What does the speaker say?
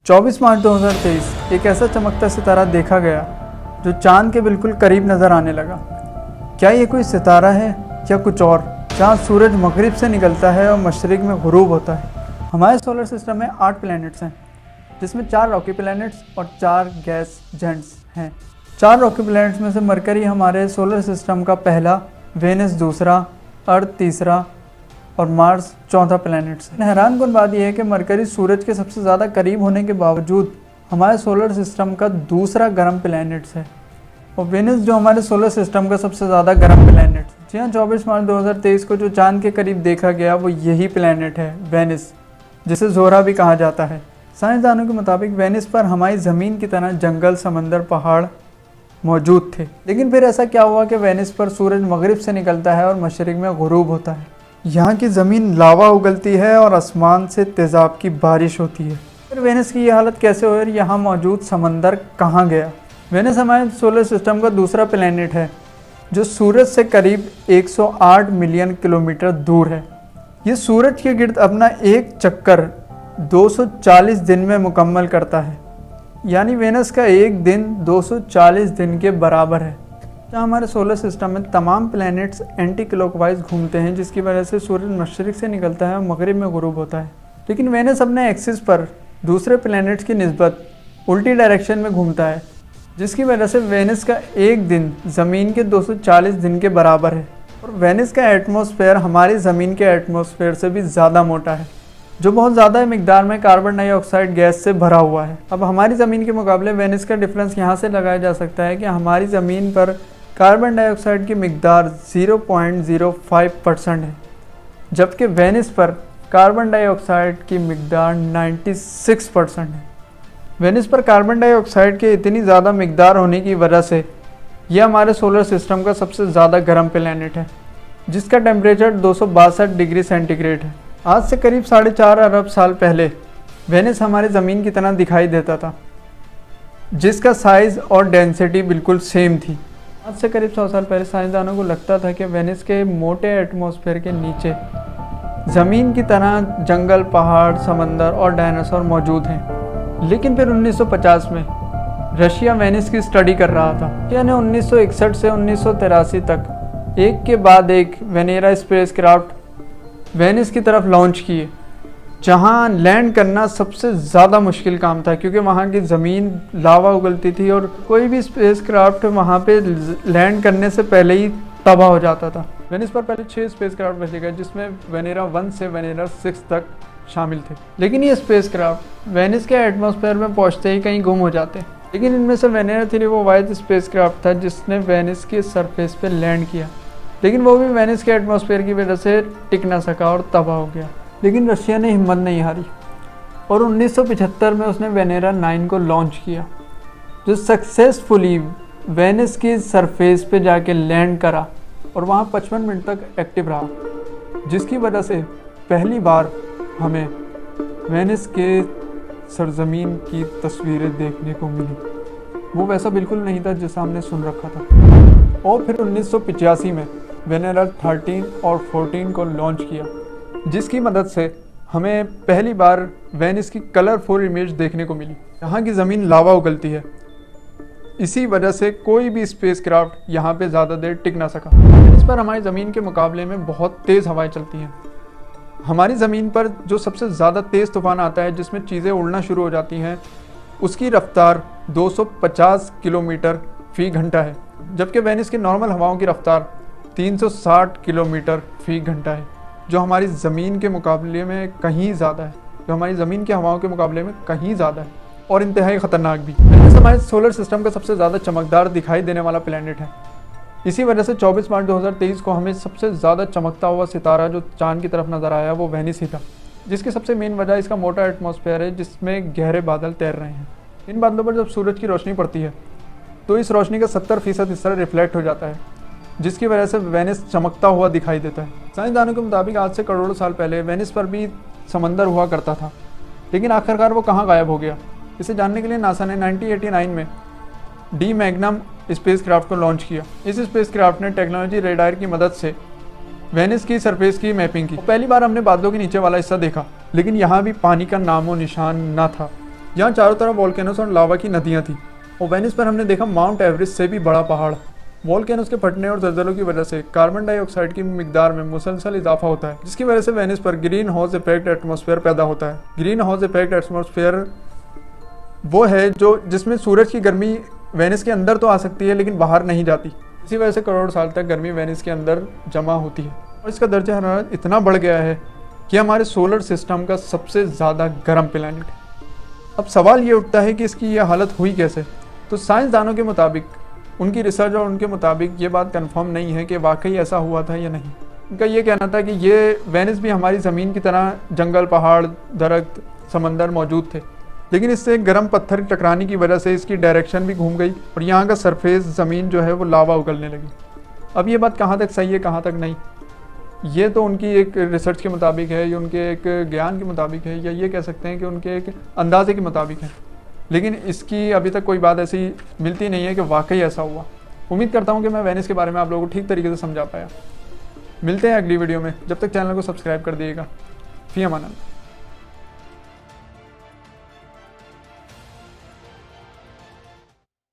24 मार्च 2023 एक ऐसा चमकता सितारा देखा गया जो चांद के बिल्कुल करीब नज़र आने लगा। क्या ये कोई सितारा है या कुछ और? जहाँ सूरज मगरिब से निकलता है और मशरिक में गुरूब होता है। हमारे सोलर सिस्टम में 8 प्लैनेट्स हैं, जिसमें 4 रॉकी प्लैनेट्स और 4 गैस जेंट्स हैं। 4 रॉकी प्लैनेट्स में से मरकरी हमारे सोलर सिस्टम का पहला, वेनस दूसरा, अर्थ तीसरा और मार्स चौथा प्लैनेट है। हैरानकुन बात यह है कि मरकरी सूरज के सबसे ज़्यादा करीब होने के बावजूद हमारे सोलर सिस्टम का दूसरा गर्म प्लैनेट है, और वेनस जो हमारे सोलर सिस्टम का सबसे ज़्यादा गर्म प्लैनेट है। जी हाँ, 24 मार्च 2023 को जो चांद के करीब देखा गया वो यही प्लैनेट है, वेनस, जिसे ज़ोहरा भी कहा जाता है। साइंसदानों के मुताबिक वेनस पर हमारी ज़मीन की तरह जंगल, समंदर, पहाड़ मौजूद थे। लेकिन फिर ऐसा क्या हुआ कि वेनस पर सूरज मगरिब से निकलता है और मशरिक में गुरूब होता है। यहाँ की ज़मीन लावा उगलती है और आसमान से तेज़ाब की बारिश होती है। फिर वेनस की ये हालत कैसे हुई और यहाँ मौजूद समंदर कहाँ गया? वेनस हमारे सोलर सिस्टम का दूसरा प्लैनेट है जो सूरज से करीब 108 मिलियन किलोमीटर दूर है। ये सूरज के गिर्द अपना एक चक्कर 240 दिन में मुकम्मल करता है, यानी वेनस का एक दिन 240 दिन के बराबर है। जहाँ हमारे सोलर सिस्टम में तमाम प्लैनेट्स एंटी क्लॉकवाइज घूमते हैं, जिसकी वजह से सूरज मशरिक से निकलता है और मगरिब में गुरूब होता है। लेकिन वेनस अपने एक्सिस पर दूसरे प्लैनेट्स की निस्बत उल्टी डायरेक्शन में घूमता है, जिसकी वजह से वेनस का एक दिन ज़मीन के 240 दिन के बराबर है। और वेनस का एटमॉस्फेयर हमारी ज़मीन के एटमॉस्फेयर से भी ज़्यादा मोटा है, जो बहुत ज़्यादा मिकदार में कार्बन डाइऑक्साइड गैस से भरा हुआ है। अब हमारी ज़मीन के मुकाबले वेनस का डिफरेंस यहाँ से लगाया जा सकता है कि हमारी ज़मीन पर कार्बन डाइऑक्साइड की मिकदार 0.05% है, जबकि वेनस पर कार्बन डाइऑक्साइड की मिकदार 96% है। वेनस पर कार्बन डाइऑक्साइड के इतनी ज़्यादा मिकदार होने की वजह से यह हमारे सोलर सिस्टम का सबसे ज़्यादा गर्म प्लैनेट है, जिसका टेम्परेचर 262 डिग्री सेंटीग्रेड है। आज से करीब 4.5 अरब साल पहले वेनस हमारी ज़मीन की तरह दिखाई देता था, जिसका साइज़ और डेंसिटी बिल्कुल सेम थी। आज से करीब 100 साल पहले साइंसदानों को लगता था कि वेनस के मोटे एटमॉस्फेयर के नीचे ज़मीन की तरह जंगल, पहाड़, समंदर और डायनासोर मौजूद हैं। लेकिन फिर 1950 में रशिया वेनस की स्टडी कर रहा था। रशिया ने 1961 से 1983 तक एक के बाद एक वेनेरा स्पेसक्राफ्ट वेनस की तरफ लॉन्च किए, जहां लैंड करना सबसे ज़्यादा मुश्किल काम था, क्योंकि वहां की ज़मीन लावा उगलती थी और कोई भी स्पेसक्राफ्ट वहां पे लैंड करने से पहले ही तबाह हो जाता था। वेनस पर पहले 6 स्पेसक्राफ्ट भेजे गए, जिसमें वेनेरा 1 से वेनेरा 6 तक शामिल थे। लेकिन ये स्पेसक्राफ्ट वेनस के एटमॉस्फेयर में पहुँचते ही कहीं गुम हो जाते। लेकिन इनमें से वेनेरा 3 वो वाहिद स्पेसक्राफ्ट था जिसने वेनस के सरफेस पर लैंड किया, लेकिन वो भी वेनस के एटमॉस्फेयर की वजह से टिक ना सका और तबाह हो गया। लेकिन रशिया ने हिम्मत नहीं हारी और 1975 में उसने वेनेरा 9 को लॉन्च किया, जो सक्सेसफुली वेनस की सरफेस पे जाके लैंड करा और वहाँ 55 मिनट तक एक्टिव रहा, जिसकी वजह से पहली बार हमें वेनस के सरजमीन की तस्वीरें देखने को मिली। वो वैसा बिल्कुल नहीं था जैसा हमने सुन रखा था। और फिर 1985 में वेनेरा 13 और 14 को लॉन्च किया, जिसकी मदद से हमें पहली बार वेनस की कलरफुल इमेज देखने को मिली। यहाँ की ज़मीन लावा उगलती है, इसी वजह से कोई भी स्पेसक्राफ्ट यहाँ पे ज़्यादा देर टिक ना सका। वेनस पर हमारी ज़मीन के मुकाबले में बहुत तेज़ हवाएं चलती हैं। हमारी ज़मीन पर जो सबसे ज़्यादा तेज़ तूफ़ान आता है, जिसमें चीज़ें उड़ना शुरू हो जाती हैं, उसकी रफ्तार 250 किलोमीटर फ़ी घंटा है, जबकि वेनस की नॉर्मल हवाओं की रफ्तार 360 किलोमीटर फ़ी घंटा है, जो हमारी ज़मीन के मुकाबले में कहीं ज़्यादा है, जो हमारी ज़मीन की हवाओं के मुकाबले में कहीं ज़्यादा है और इंतहाई ख़तरनाक भी। वेनस हमारे सोलर सिस्टम का सबसे ज़्यादा चमकदार दिखाई देने वाला प्लैनेट है। इसी वजह से 24 मार्च 2023 को हमें सबसे ज़्यादा चमकता हुआ सितारा जो चाँद की तरफ नज़र आया वो वेनस ही था, जिसकी सबसे मेन वजह इसका मोटा एटमॉस्फेयर है, जिसमें गहरे बादल तैर रहे हैं। इन बादलों पर जब सूरज की रोशनी पड़ती है तो इस रोशनी का 70% हिस्सा रिफ्लेक्ट हो जाता है, जिसकी वजह से वेनस चमकता हुआ दिखाई देता है। साइंसदानों के मुताबिक आज से करोड़ों साल पहले वेनस पर भी समंदर हुआ करता था, लेकिन आखिरकार वो कहाँ गायब हो गया? इसे जानने के लिए नासा ने 1989 में डी मैग्नम स्पेसक्राफ्ट को लॉन्च किया। इस स्पेसक्राफ्ट ने टेक्नोलॉजी रेडार की मदद से वेनिस की सरफेस की मैपिंग की। पहली बार हमने बादलों के नीचे वाला हिस्सा देखा, लेकिन यहाँ भी पानी का नामो निशान न था। यहाँ चारों तरफ वोल्केनोस और लावा की नदियाँ थी और वेनिस पर हमने देखा माउंट एवरेस्ट से भी बड़ा पहाड़। वोल्केनोस के फटने और ज़लज़लों की वजह से कार्बन डाइऑक्साइड की मिकदार में मुसलसल इजाफा होता है, जिसकी वजह से वेनिस पर ग्रीन हाउस इफेक्ट एटमॉस्फेयर पैदा होता है। ग्रीन हाउस इफेक्ट एटमॉस्फेयर वो है जो जिसमें सूरज की गर्मी वेनिस के अंदर तो आ सकती है लेकिन बाहर नहीं जाती। इसी वजह से करोड़ साल तक गर्मी वेनिस के अंदर जमा होती है और इसका दर्जा हरारत इतना बढ़ गया है कि हमारे सोलर सिस्टम का सबसे ज़्यादा गर्म प्लैनेट है। अब सवाल ये उठता है कि इसकी ये हालत हुई कैसे। तो साइंसदानों के मुताबिक, उनकी रिसर्च और उनके मुताबिक ये बात कंफर्म नहीं है कि वाकई ऐसा हुआ था या नहीं। उनका ये कहना था कि ये वेनिस भी हमारी ज़मीन की तरह जंगल, पहाड़, दरख्त, समंदर मौजूद थे, लेकिन इससे गर्म पत्थर टकराने की वजह से इसकी डायरेक्शन भी घूम गई और यहाँ का सरफेस ज़मीन जो है वो लावा उगलने लगी। अब ये बात कहाँ तक सही है, कहाँ तक नहीं, ये तो उनकी एक रिसर्च के मुताबिक है, ये उनके एक ज्ञान के मुताबिक है, या ये कह सकते हैं कि उनके एक अंदाजे के मुताबिक है, लेकिन इसकी अभी तक कोई बात ऐसी मिलती नहीं है कि वाकई ऐसा हुआ। उम्मीद करता हूँ कि मैं वेनिस के बारे में आप लोगों को ठीक तरीके से समझा पाया। मिलते हैं अगली वीडियो में, जब तक चैनल को सब्सक्राइब कर दिएगा। फी अमान अल्लाह।